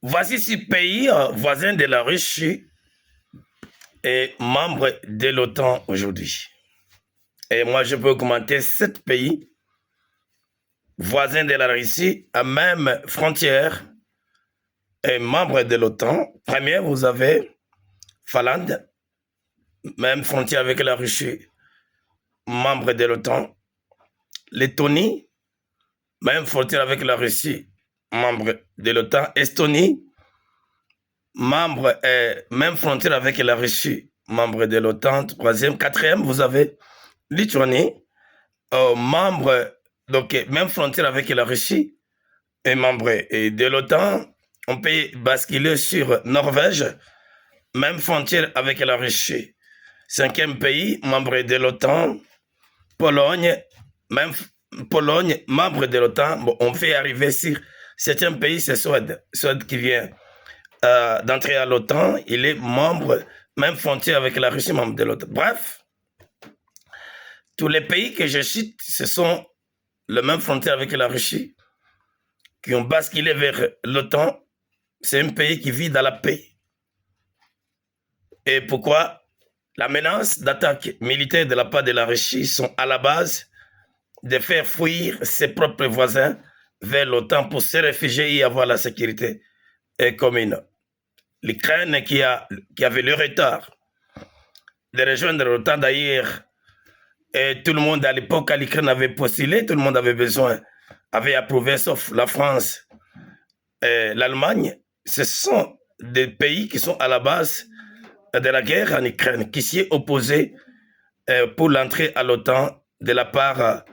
Voici ce pays voisin de la Russie et membre de l'OTAN aujourd'hui. Et moi, je peux augmenter 7 pays voisins de la Russie à même frontière et membre de l'OTAN. Premier, vous avez Finlande, même frontière avec la Russie, membre de l'OTAN. Lettonie, même frontière avec la Russie, membre de l'OTAN. Estonie, membre, même frontière avec la Russie, membre de l'OTAN. Troisième, quatrième, vous avez Lituanie, membre, donc même frontière avec la Russie, et membre de l'OTAN. On peut basculer sur Norvège, même frontière avec la Russie. Cinquième pays, membre de l'OTAN. Pologne, même Pologne, membre de l'OTAN. Bon, on fait arriver sur septième pays, c'est Suède. Suède qui vient d'entrer à l'OTAN. Il est membre, même frontière avec la Russie, membre de l'OTAN. Bref, tous les pays que je cite, ce sont le même frontière avec la Russie, qui ont basculé vers l'OTAN. C'est un pays qui vit dans la paix. Et pourquoi? La menace d'attaque militaire de la part de la Russie sont à la base de faire fuir ses propres voisins vers l'OTAN pour se réfugier et avoir la sécurité commune. L'Ukraine qui avait le retard de rejoindre l'OTAN d'ailleurs, et tout le monde à l'époque à l'Ukraine avait postulé, tout le monde avait besoin, avait approuvé sauf la France et l'Allemagne. Ce sont des pays qui sont à la base de la guerre en Ukraine, qui s'y est opposé pour l'entrée à l'OTAN de la part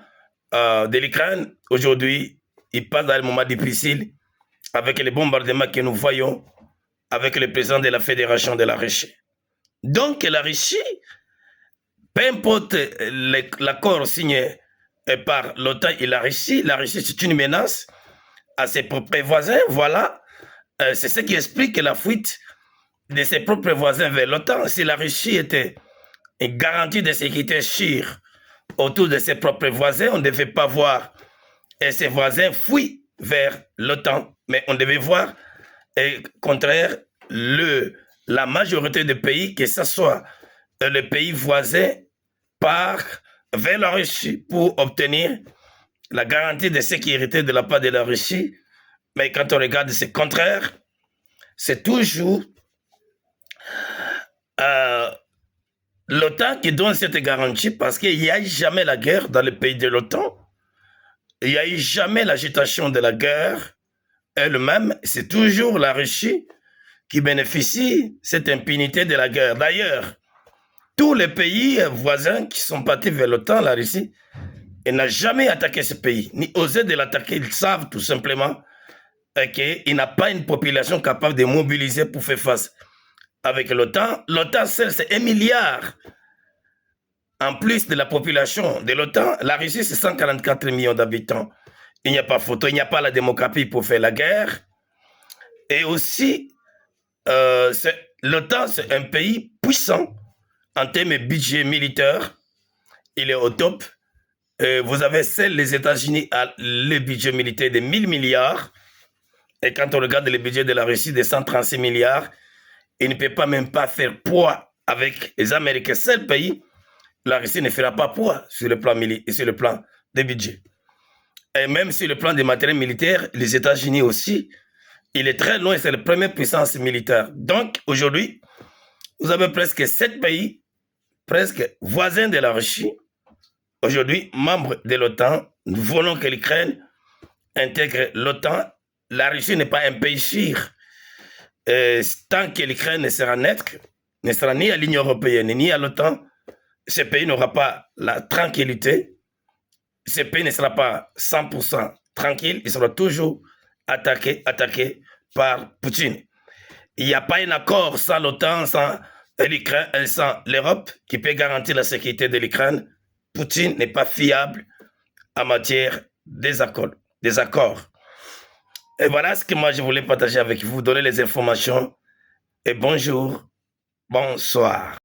de l'Ukraine. Aujourd'hui, il passe dans un moment difficile avec les bombardements que nous voyons avec le président de la Fédération de la Russie. Donc la Russie, peu importe l'accord signé par l'OTAN et la Russie c'est une menace à ses propres voisins. Voilà, c'est ce qui explique la fuite de ses propres voisins vers l'OTAN. Si la Russie était une garantie de sécurité sûre autour de ses propres voisins, on ne devait pas voir ses voisins fuir vers l'OTAN, mais on devait voir, contraire, la majorité des pays, que ce soit le pays voisin, part vers la Russie pour obtenir la garantie de sécurité de la part de la Russie. Mais quand on regarde, c'est contraire. C'est toujours l'OTAN qui donne cette garantie parce qu'il n'y a jamais la guerre dans le pays de l'OTAN. Il n'y a eu jamais l'agitation de la guerre elle-même. C'est toujours la Russie qui bénéficie de cette impunité de la guerre. D'ailleurs, tous les pays voisins qui sont partis vers l'OTAN, la Russie, elle n'a jamais attaqué ce pays, ni osé de l'attaquer. Ils savent tout simplement qu'il n'a pas une population capable de mobiliser pour faire face avec l'OTAN. L'OTAN seul, c'est 1 milliard. En plus de la population de l'OTAN, la Russie, c'est 144 millions d'habitants. Il n'y a pas photo, il n'y a pas la démocratie pour faire la guerre. Et aussi, l'OTAN, c'est un pays puissant en termes de budget militaire. Il est au top. Vous avez celle les États-Unis à le budget militaire de 1000 milliards. Et quand on regarde le budget de la Russie de 136 milliards, il ne peut pas même pas faire poids avec les Américains. Seul pays, la Russie ne fera pas poids sur le plan militaire, sur le plan des budgets. Et même sur le plan des matériels militaires, les États-Unis aussi, il est très loin, c'est la première puissance militaire. Donc aujourd'hui, vous avez presque 7 pays, presque voisins de la Russie, aujourd'hui membres de l'OTAN. Nous voulons que l'Ukraine intègre l'OTAN. La Russie n'est pas un pays sûr. Tant que l'Ukraine ne sera neutre, ne sera ni à l'Union européenne ni à l'OTAN, ce pays n'aura pas la tranquillité. Ce pays ne sera pas 100% tranquille. Il sera toujours attaqué par Poutine. Il n'y a pas un accord sans l'OTAN, sans l'Europe qui peut garantir la sécurité de l'Ukraine. Poutine n'est pas fiable en matière des accords. Et voilà ce que moi je voulais partager avec vous, donner les informations. Et bonjour, bonsoir.